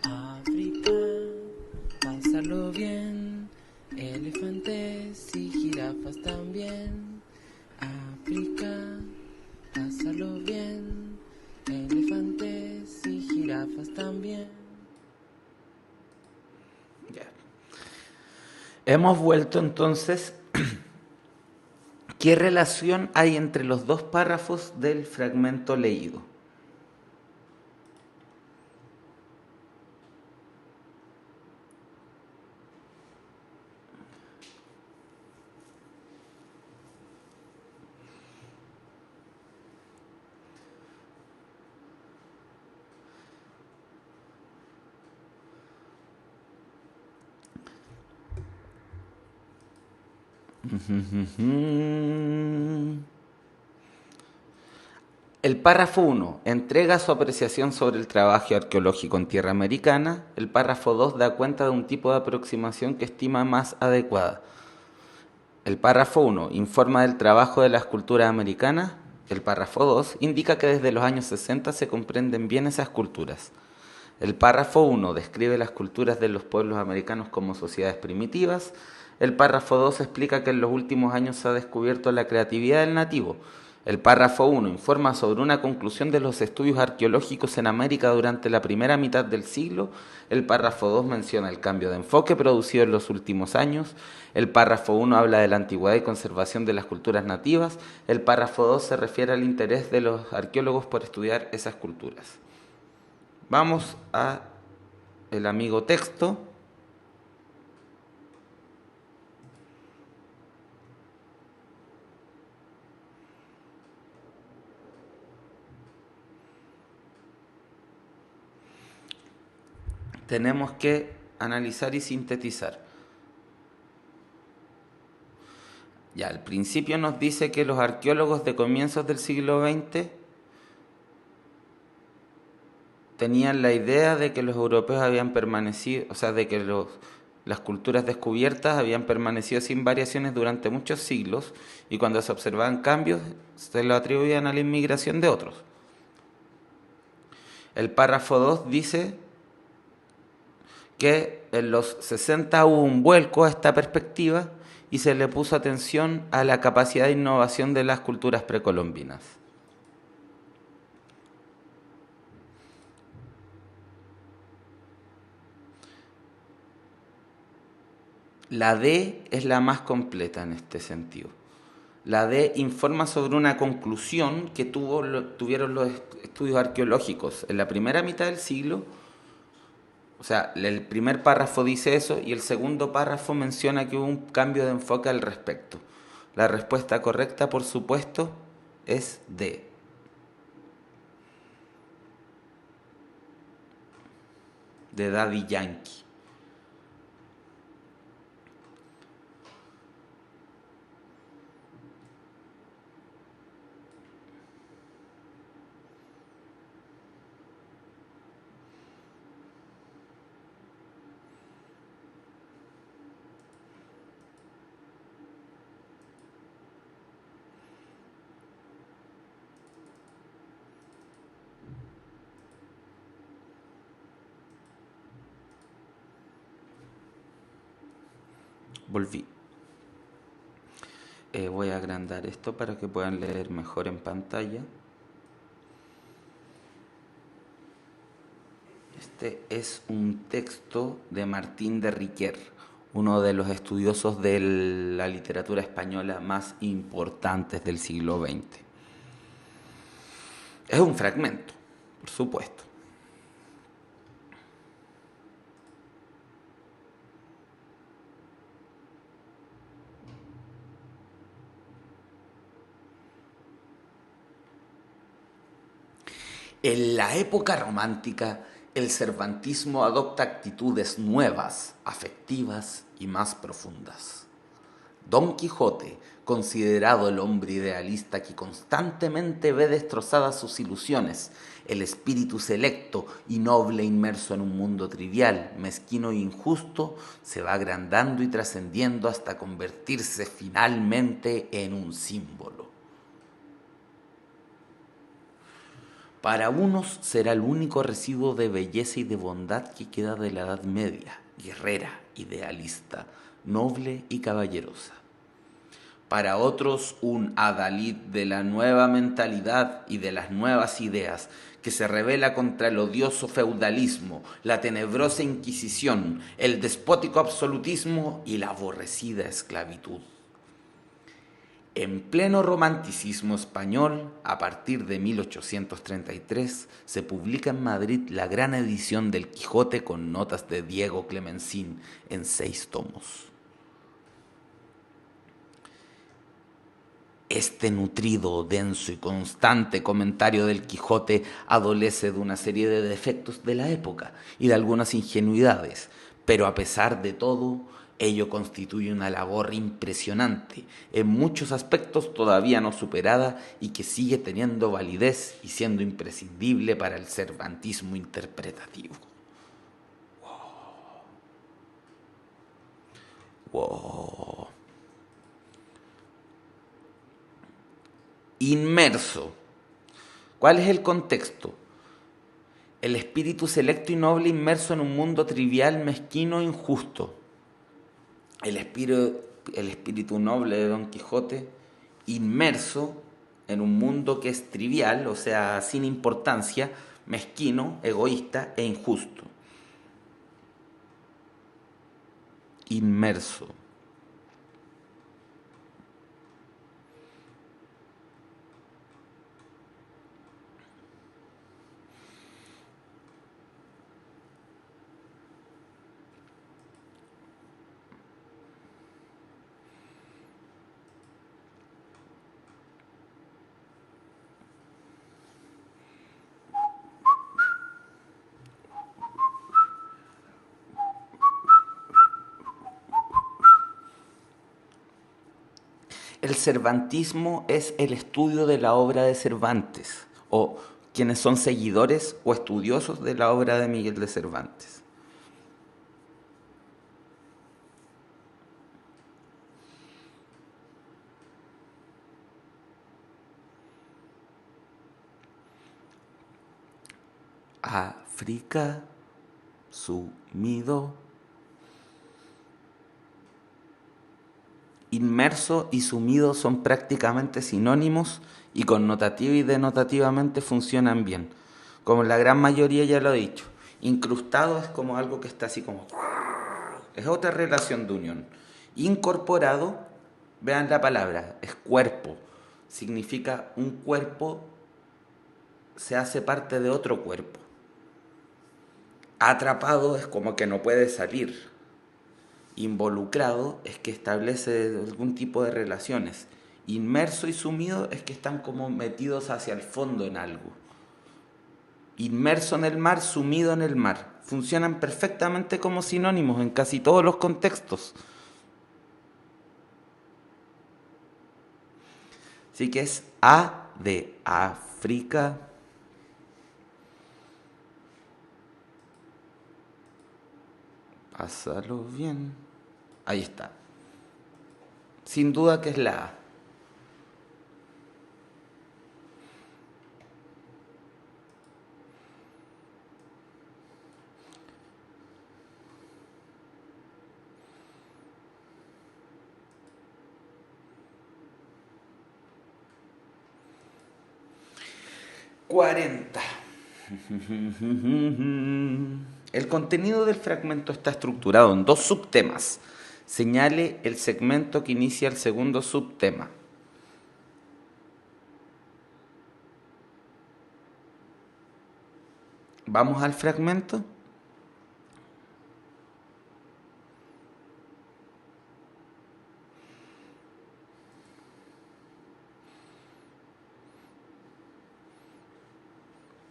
África, pásalo bien, elefantes y jirafas también. África, pásalo bien, elefantes y jirafas también. Ya. Hemos vuelto entonces. ¿Qué relación hay entre los dos párrafos del fragmento leído? El párrafo 1 entrega su apreciación sobre el trabajo arqueológico en tierra americana. El párrafo 2 da cuenta de un tipo de aproximación que estima más adecuada. El párrafo 1 informa del trabajo de las culturas americanas. El párrafo 2 indica que desde los años 60 se comprenden bien esas culturas. El párrafo 1 describe las culturas de los pueblos americanos como sociedades primitivas. El párrafo 2 explica que en los últimos años se ha descubierto la creatividad del nativo. El párrafo 1 informa sobre una conclusión de los estudios arqueológicos en América durante la primera mitad del siglo. El párrafo 2 menciona el cambio de enfoque producido en los últimos años. El párrafo 1 habla de la antigüedad y conservación de las culturas nativas. El párrafo 2 se refiere al interés de los arqueólogos por estudiar esas culturas. Vamos a el amigo texto. Tenemos que analizar y sintetizar. Ya, al principio nos dice que los arqueólogos de comienzos del siglo XX tenían la idea de que los europeos habían permanecido, o sea, de que las culturas descubiertas habían permanecido sin variaciones durante muchos siglos y cuando se observaban cambios se lo atribuían a la inmigración de otros. El párrafo 2 dice que en los 60 hubo un vuelco a esta perspectiva y se le puso atención a la capacidad de innovación de las culturas precolombinas. La D es la más completa en este sentido. La D informa sobre una conclusión que tuvieron los estudios arqueológicos en la primera mitad del siglo. O sea, el primer párrafo dice eso y el segundo párrafo menciona que hubo un cambio de enfoque al respecto. La respuesta correcta, por supuesto, es D. De Daddy Yankee. Volví. Voy a agrandar esto para que puedan leer mejor en pantalla. Este es un texto de Martín de Riquer, uno de los estudiosos de la literatura española más importantes del siglo XX. Es un fragmento, por supuesto. En la época romántica, el cervantismo adopta actitudes nuevas, afectivas y más profundas. Don Quijote, considerado el hombre idealista que constantemente ve destrozadas sus ilusiones, el espíritu selecto y noble inmerso en un mundo trivial, mezquino e injusto, se va agrandando y trascendiendo hasta convertirse finalmente en un símbolo. Para unos será el único residuo de belleza y de bondad que queda de la Edad Media, guerrera, idealista, noble y caballerosa. Para otros un adalid de la nueva mentalidad y de las nuevas ideas, que se rebela contra el odioso feudalismo, la tenebrosa Inquisición, el despótico absolutismo y la aborrecida esclavitud. En pleno romanticismo español, a partir de 1833, se publica en Madrid la gran edición del Quijote con notas de Diego Clemencín en 6 tomos. Este nutrido, denso y constante comentario del Quijote adolece de una serie de defectos de la época y de algunas ingenuidades, pero a pesar de todo, ello constituye una labor impresionante, en muchos aspectos todavía no superada y que sigue teniendo validez y siendo imprescindible para el cervantismo interpretativo. Wow. Inmerso. ¿Cuál es el contexto? El espíritu selecto y noble inmerso en un mundo trivial, mezquino e injusto. El espíritu noble de Don Quijote inmerso en un mundo que es trivial, o sea, sin importancia, mezquino, egoísta e injusto. Inmerso. el cervantismo es el estudio de la obra de Cervantes, o quienes son seguidores o estudiosos de la obra de Miguel de Cervantes. África, sumido. Inmerso y sumido son prácticamente sinónimos y connotativa y denotativamente funcionan bien. Como la gran mayoría ya lo he dicho. Incrustado es como algo que está así como... Es otra relación de unión. Incorporado, vean la palabra, es cuerpo. Significa un cuerpo se hace parte de otro cuerpo. Atrapado es como que no puede salir. Involucrado es que establece algún tipo de relaciones. Inmerso y sumido es que están como metidos hacia el fondo en algo. Inmerso en el mar, sumido en el mar. Funcionan perfectamente como sinónimos en casi todos los contextos. Así que es A de África. Pásalo bien. Ahí está. Sin duda que es la A. ¡40! El contenido del fragmento está estructurado en dos subtemas. Señale el segmento que inicia el segundo subtema. Vamos al fragmento.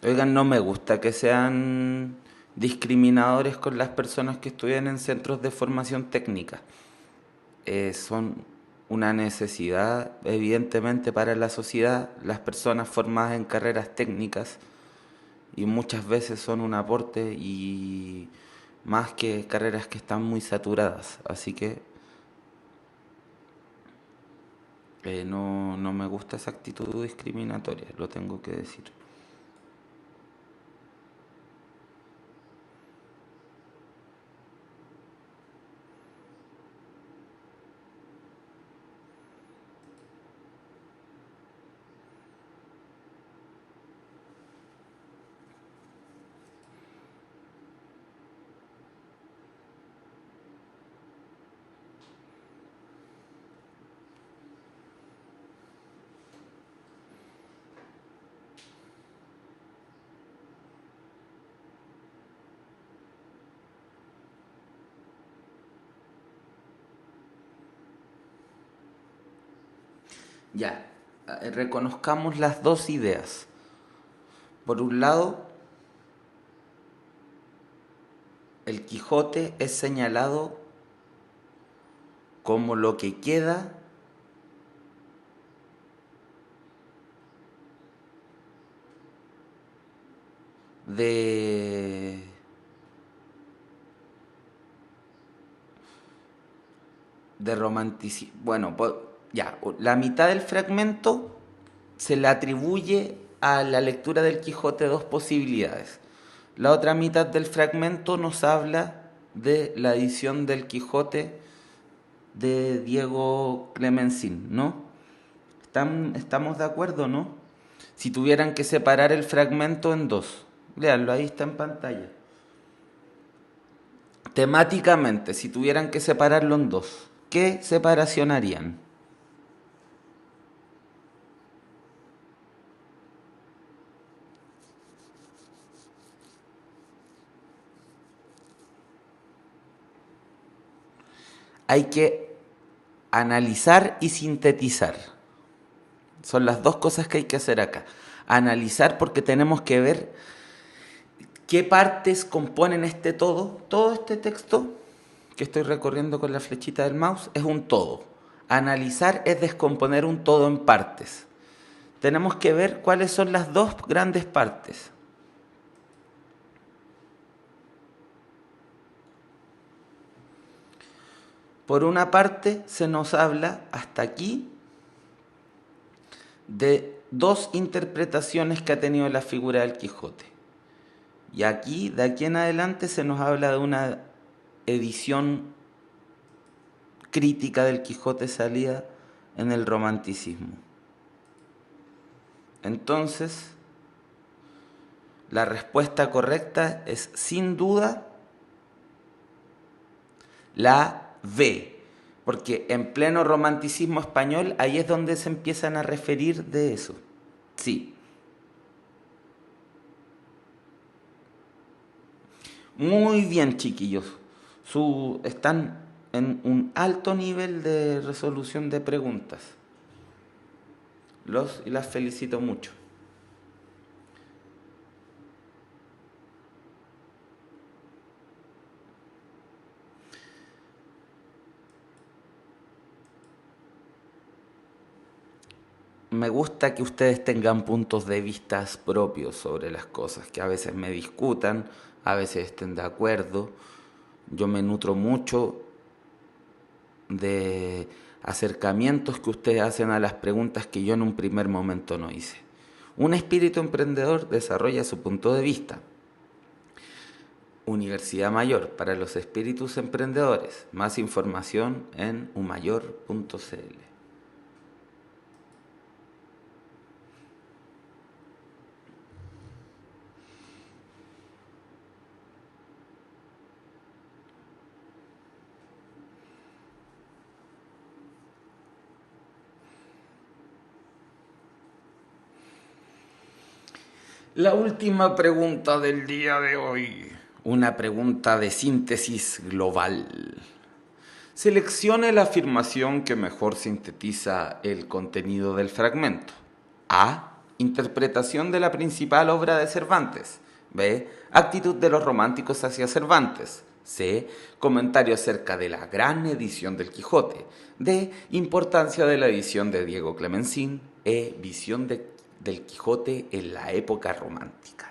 Oigan, no me gusta que sean discriminadores con las personas que estudian en centros de formación técnica. Son una necesidad, evidentemente, para la sociedad, las personas formadas en carreras técnicas, y muchas veces son un aporte y más que carreras que están muy saturadas. Así que no me gusta esa actitud discriminatoria, lo tengo que decir. Ya, reconozcamos las dos ideas. Por un lado, el Quijote es señalado como lo que queda de romanticismo. Bueno, ya, la mitad del fragmento se le atribuye a la lectura del Quijote dos posibilidades. La otra mitad del fragmento nos habla de la edición del Quijote de Diego Clemencín, ¿no? ¿Estamos de acuerdo, no? Si tuvieran que separar el fragmento en dos, léanlo, ahí está en pantalla. Temáticamente, si tuvieran que separarlo en dos, ¿qué separación harían? Hay que analizar y sintetizar. Son las dos cosas que hay que hacer acá. Analizar porque tenemos que ver qué partes componen este todo. Todo este texto que estoy recorriendo con la flechita del mouse es un todo. Analizar es descomponer un todo en partes. Tenemos que ver cuáles son las dos grandes partes. Por una parte, se nos habla hasta aquí de dos interpretaciones que ha tenido la figura del Quijote. Y aquí, de aquí en adelante, se nos habla de una edición crítica del Quijote salida en el romanticismo. Entonces, la respuesta correcta es sin duda la B, porque en pleno romanticismo español ahí es donde se empiezan a referir de eso. Sí. Muy bien, chiquillos. Están en un alto nivel de resolución de preguntas. Y las felicito mucho. Me gusta que ustedes tengan puntos de vista propios sobre las cosas, que a veces me discutan, a veces estén de acuerdo. Yo me nutro mucho de acercamientos que ustedes hacen a las preguntas que yo en un primer momento no hice. Un espíritu emprendedor desarrolla su punto de vista. Universidad Mayor para los espíritus emprendedores. Más información en umayor.cl. La última pregunta del día de hoy. Una pregunta de síntesis global. Seleccione la afirmación que mejor sintetiza el contenido del fragmento. A. Interpretación de la principal obra de Cervantes. B. Actitud de los románticos hacia Cervantes. C. Comentario acerca de la gran edición del Quijote. D. Importancia de la edición de Diego Clemencín. E. Visión del Quijote en la época romántica.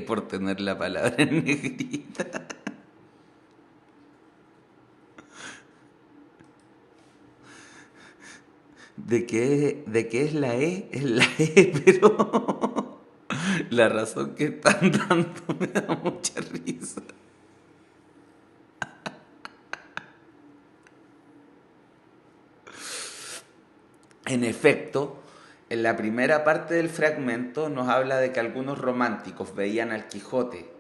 Por tener la palabra en negrita. ¿De qué es la E? Es la E, pero la razón que están dando me da mucha risa. En efecto, en la primera parte del fragmento nos habla de que algunos románticos veían al Quijote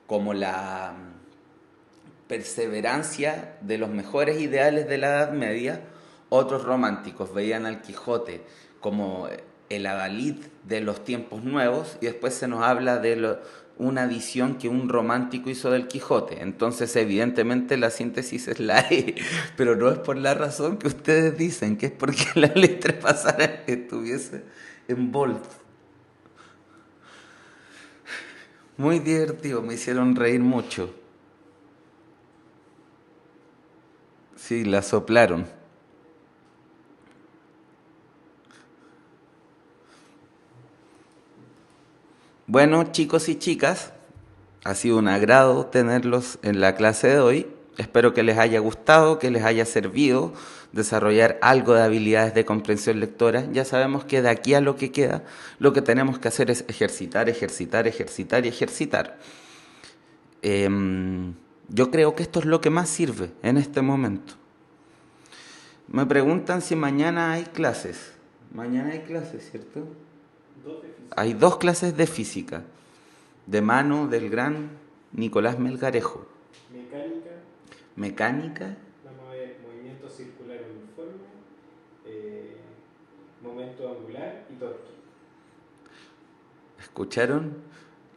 como la perseverancia de los mejores ideales de la Edad Media. Otros románticos veían al Quijote como el adalid de los tiempos nuevos, y después se nos habla de una visión que un romántico hizo del Quijote. Entonces, evidentemente, la síntesis es la E, pero no es por la razón que ustedes dicen, que es porque la letra pasara estuviese en bold. Muy divertido, me hicieron reír mucho. Sí, la soplaron. Bueno, chicos y chicas, ha sido un agrado tenerlos en la clase de hoy. Espero que les haya gustado, que les haya servido desarrollar algo de habilidades de comprensión lectora. Ya sabemos que de aquí a lo que queda, lo que tenemos que hacer es ejercitar, ejercitar, ejercitar y ejercitar. Yo creo que esto es lo que más sirve en este momento. Me preguntan si mañana hay clases. Mañana hay clases, ¿cierto? Hay 2 clases de física, de mano del gran Nicolás Melgarejo. Mecánica. Mecánica. Vamos a ver movimiento circular uniforme ¿Escucharon?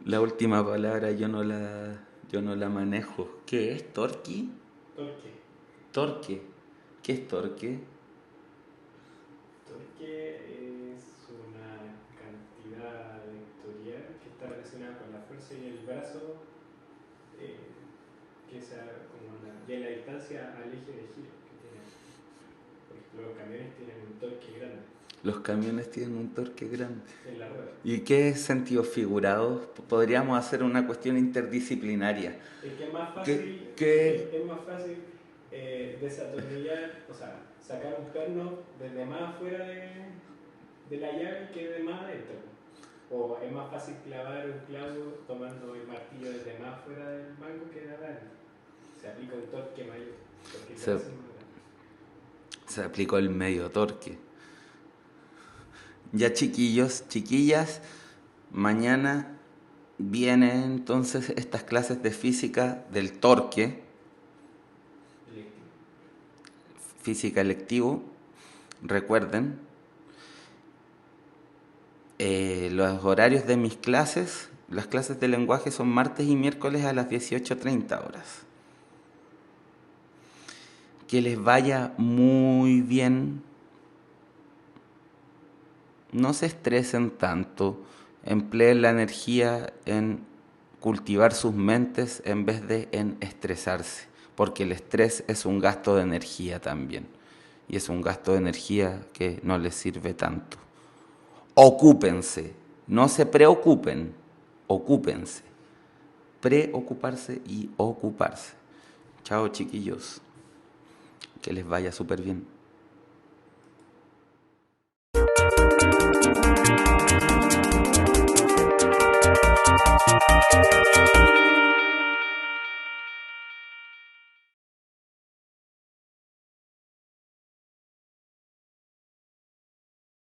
La última palabra yo no la manejo. ¿Qué es? ¿Torque? Torque. Torque. ¿Qué es torque? Torque es una cantidad vectorial que está relacionada con la fuerza y el brazo, que sea como y en la distancia al eje de giro que tiene. Por ejemplo, los camiones tienen un torque grande Los camiones tienen un torque grande. en la rueda. ¿Y qué sentido figurado? Podríamos hacer una cuestión interdisciplinaria. Es que es más fácil, ¿Qué? es más fácil desatornillar, o sea, sacar un perno desde más afuera de la llave que de más adentro. O es más fácil clavar un clavo tomando el martillo desde más afuera del mango que de adentro. Se aplica un torque mayor, porque Se- el brazo es más grande. Se aplicó el medio torque. Ya chiquillos, chiquillas, mañana vienen entonces estas clases de física del torque, Electivo. física electivo. Recuerden, los horarios de mis clases, las clases de lenguaje son martes y miércoles a las 18:30 horas. Que les vaya muy bien. No se estresen tanto, empleen la energía en cultivar sus mentes en vez de en estresarse, porque el estrés es un gasto de energía también, y es un gasto de energía que no les sirve tanto. Ocúpense, no se preocupen, ocúpense, preocuparse y ocuparse. Chao chiquillos, que les vaya súper bien.